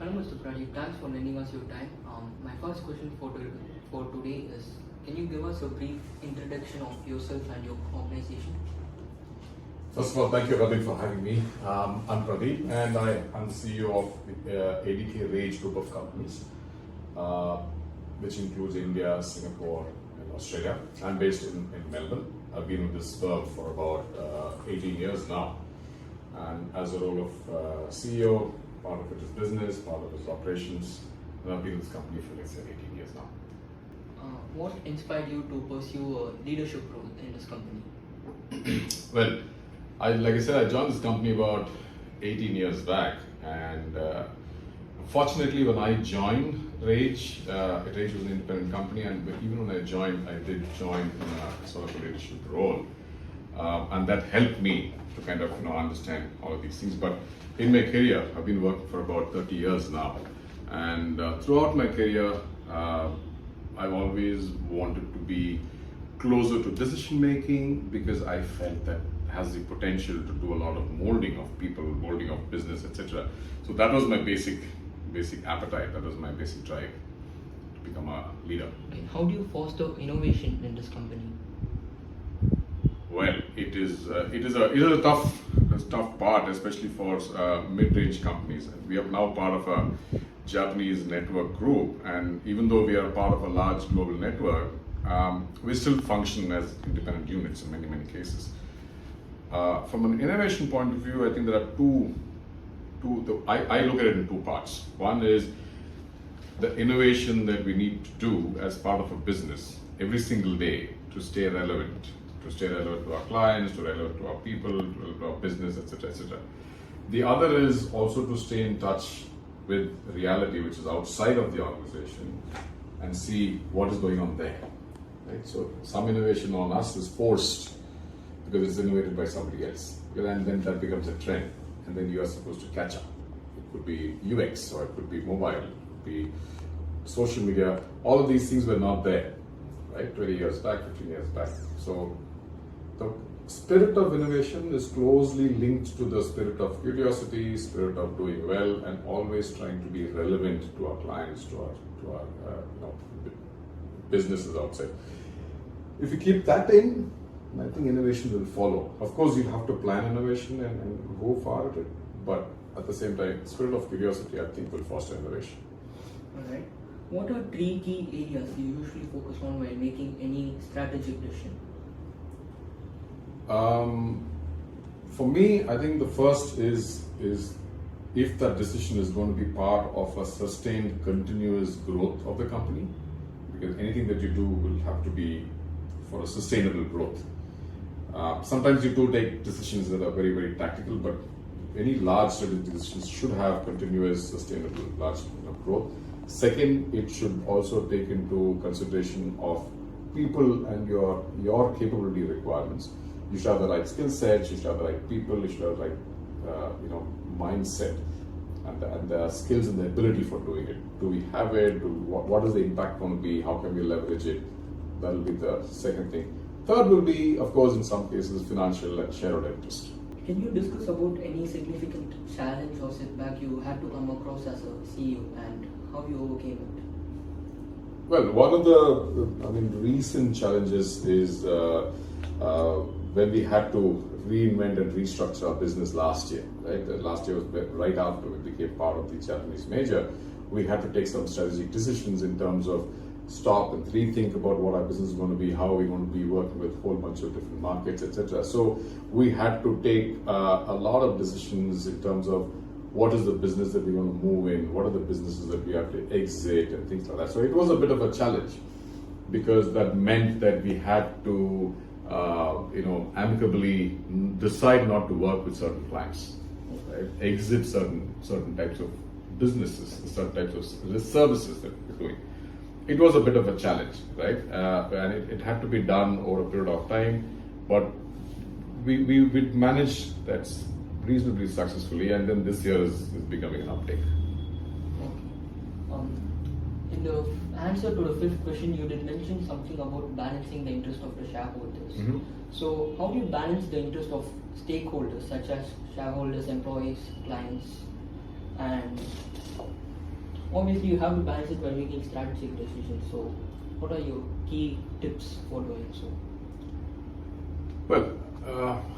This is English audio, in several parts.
Hello, Mr. Pradeep. Thanks for lending us your time. My first question for today is, can you give us a brief introduction of yourself and your organization? First of all, thank you, Pradeep, for having me. I'm Pradeep, and I'm the CEO of ADK Rage group of companies, which includes India, Singapore, and Australia. I'm based in Melbourne. I've been with this firm for about 18 years now. And as a role of CEO, part of it is business, part of it is operations, and I've been with this company for let's say 18 years now. What inspired you to pursue a leadership role in this company? Well, like I said, I joined this company about 18 years back, and fortunately, when I joined Rage, Rage was an independent company, and even when I joined, I did join in a sort of a leadership role, and that helped me to kind of understand all of these things. But in my career, I've been working for about 30 years now, and throughout my career, I've always wanted to be closer to decision making because I felt that has the potential to do a lot of molding of people, molding of business, etc. So that was my basic appetite. That was my basic drive to become a leader. Okay. How do you foster innovation in this company? Well, it is a tough part, especially for mid-range companies. We are now part of a Japanese network group, and even though we are part of a large global network, we still function as independent units in many cases. From an innovation point of view, I think there are I look at it in two parts. One is the innovation that we need to do as part of a business every single day to stay relevant to our clients, to relevant to our people, to our business, etc. The other is also to stay in touch with reality, which is outside of the organization, and see what is going on there. Right? So some innovation on us is forced because it's innovated by somebody else, and then that becomes a trend, and then you are supposed to catch up. It could be UX, or it could be mobile, it could be social media. All of these things were not there, right? 20 years back, 15 years back. So the spirit of innovation is closely linked to the spirit of curiosity, spirit of doing well, and always trying to be relevant to our clients, to our businesses outside. If you keep that in, I think innovation will follow. Of course, you have to plan innovation and go far at it, but at the same time, spirit of curiosity, I think, will foster innovation. All right. What are 3 key areas you usually focus on while making any strategic decision? For me, I think the first is if that decision is going to be part of a sustained, continuous growth of the company, because anything that you do will have to be for a sustainable growth. Sometimes you do take decisions that are very tactical, but any large strategic decisions should have continuous, sustainable, large growth. Second, it should also take into consideration of people and your capability requirements. You should have the right skill sets, you should have the right people, you should have the right mindset, and the skills and the ability for doing it. Do we have it? What is the impact going to be? How can we leverage it? That will be the second thing. Third will be, of course, in some cases, financial and shareholder interest. Can you discuss about any significant challenge or setback you had to come across as a CEO and how you overcame it? Well, one of the recent challenges is when we had to reinvent and restructure our business last year. Right, last year was right after we became part of the Japanese major. We had to take some strategic decisions in terms of stop and rethink about what our business is going to be, how we're going to be working with a whole bunch of different markets, etc. So we had to take a lot of decisions in terms of what is the business that we want to move in, what are the businesses that we have to exit, and things like that. So it was a bit of a challenge because that meant that we had to amicably decide not to work with certain clients, right? Exit certain types of businesses, certain types of services that we're doing. It was a bit of a challenge, right? And it had to be done over a period of time, but we managed that reasonably successfully, and then this year is becoming an uptake. Okay. In the answer to the 5th question, you did mention something about balancing the interest of the shareholders. Mm-hmm. So how do you balance the interest of stakeholders such as shareholders, employees, clients, and obviously you have to balance it while making strategic decisions. So, what are your key tips for doing so? Well,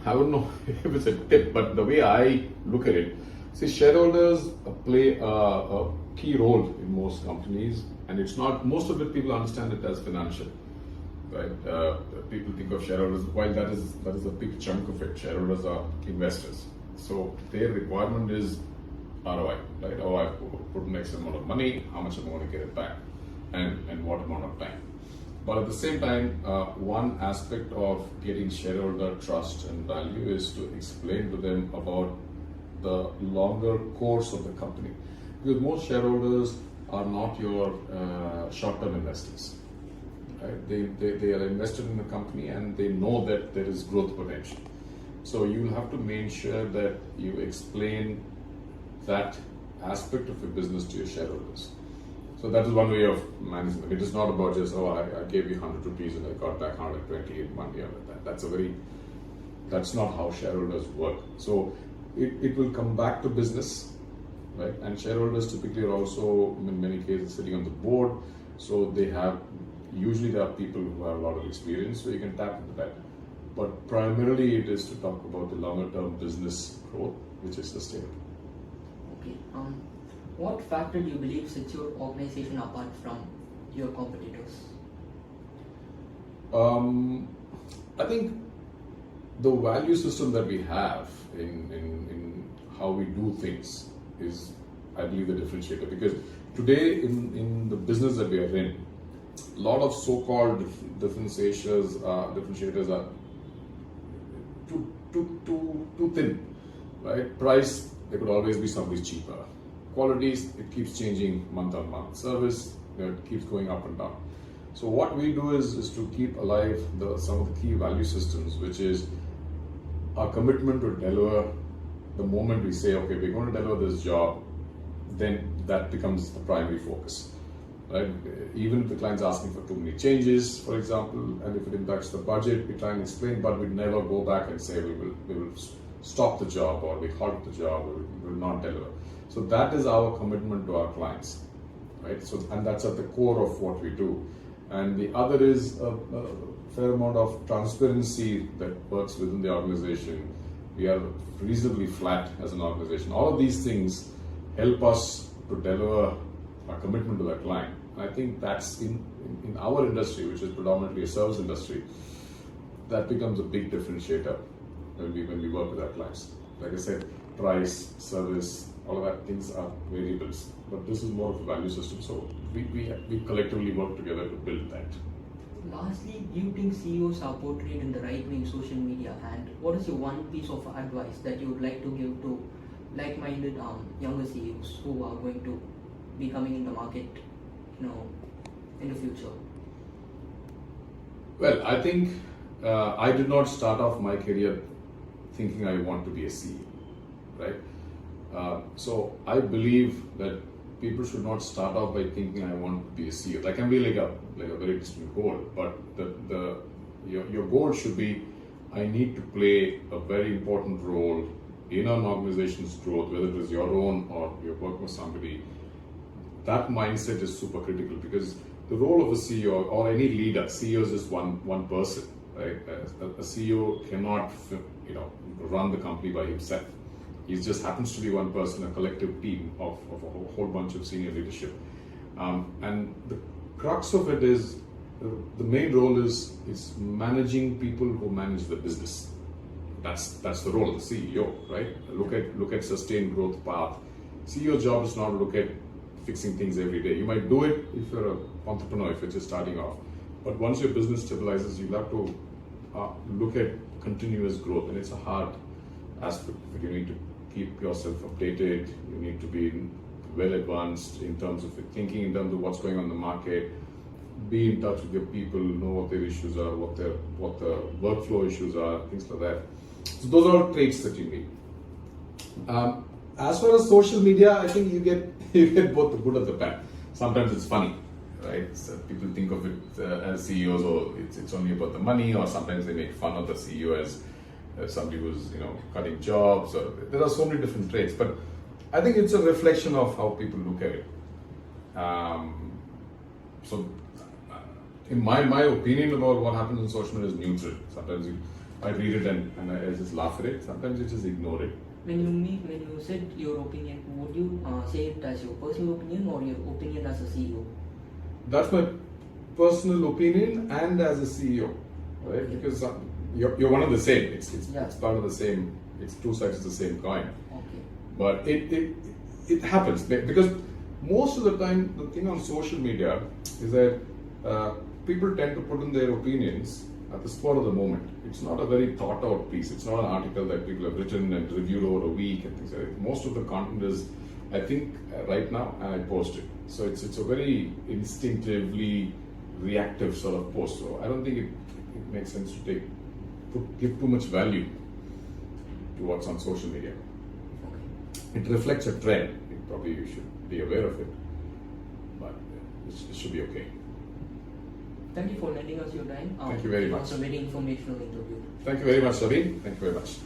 I don't know if it's a tip, but the way I look at it, see, shareholders play a key role in most companies, and it's not, most of it people understand it as financial, right? People think of shareholders, while that is a big chunk of it. Shareholders are investors, so their requirement is ROI, right? Oh, I put an X amount of money, how much am I going to get it back, and what amount of time. But at the same time, one aspect of getting shareholder trust and value is to explain to them about the longer course of the company. Because most shareholders are not your short-term investors. Right? They are invested in the company and they know that there is growth potential. So you will have to make sure that you explain that aspect of your business to your shareholders. So that is one way of managing it. It is not about just, I gave you 100 rupees and I got back 120 in 1 year. That's not how shareholders work. So it will come back to business, right? And shareholders typically are also, in many cases, sitting on the board. So usually there are people who have a lot of experience, so you can tap into that. But primarily it is to talk about the longer term business growth, which is sustainable. Okay. What factor do you believe sets your organization apart from your competitors? I think the value system that we have in how we do things is, I believe, the differentiator. Because today in the business that we are in, a lot of so-called differentiators are too thin, right? Price, there could always be somebody cheaper. Qualities, it keeps changing month on month. Service, it keeps going up and down. So what we do is to keep alive some of the key value systems, which is our commitment to deliver. The moment we say, okay, we're going to deliver this job, then that becomes the primary focus, right? Even if the client's asking for too many changes, for example, and if it impacts the budget, we try and explain, but we never go back and say we will stop the job or we halt the job or we will not deliver. So that is our commitment to our clients, right? So, and that's at the core of what we do. And the other is a fair amount of transparency that works within the organization. We are reasonably flat as an organization. All of these things help us to deliver our commitment to the client. And I think that's in our industry, which is predominantly a service industry, that becomes a big differentiator when we work with our clients. Like I said, price, service, all of that things are variables, but this is more of a value system. So we collectively work together to build that. Lastly, do you think CEOs are portrayed in the right way in social media? And what is your one piece of advice that you would like to give to like-minded younger CEOs who are going to be coming in the market, in the future? Well, I think I did not start off my career thinking I want to be a CEO, right? So I believe that people should not start off by thinking I want to be a CEO. That can be like a very distant goal, but your goal should be, I need to play a very important role in an organization's growth, whether it is your own or you're working with somebody. That mindset is super critical, because the role of a CEO or any leader, CEO is just one person, right? A CEO cannot run the company by himself. He just happens to be one person, a collective team of a whole bunch of senior leadership. And the crux of it is, the main role is managing people who manage the business. That's the role of the CEO, right? Look at sustained growth path. CEO job is not to look at fixing things every day. You might do it if you're an entrepreneur, if you're just starting off. But once your business stabilizes, you have to look at continuous growth, and it's a hard aspect. You need to keep yourself updated. You need to be well advanced in terms of thinking, in terms of what's going on in the market. Be in touch with your people, know what their issues are, what the workflow issues are, things like that. So those are all traits that you need. As far as social media, I think you get both the good and the bad. Sometimes it's funny, right? So people think of it as CEOs, or it's only about the money, or sometimes they make fun of the CEO as somebody who's cutting jobs. Or there are so many different traits, but I think it's a reflection of how people look at it. So, in my opinion about what happens in social media is neutral. Sometimes I read it and I just laugh at it. Sometimes I just ignore it. When you said your opinion, would you say it as your personal opinion or your opinion as a CEO? That's my personal opinion and as a CEO, right? Okay. Because you're one of the same. It's Yeah. it's part of the same. It's two sides of the same coin. Okay. But it happens because most of the time the thing on social media is that people tend to put in their opinions at the spur of the moment. It's not a very thought out piece. It's not an article that people have written and reviewed over a week and things like that. Most of the content is, I think, right now, and I post it. So it's a very instinctively reactive sort of post. So I don't think it makes sense to give too much value to what's on social media. Okay. It reflects a trend. Probably you should be aware of it, but it should be okay. Thank you for lending us your time. Thank you very It much. was a very informational interview. Thank you very much, Sabine. Thank you very much.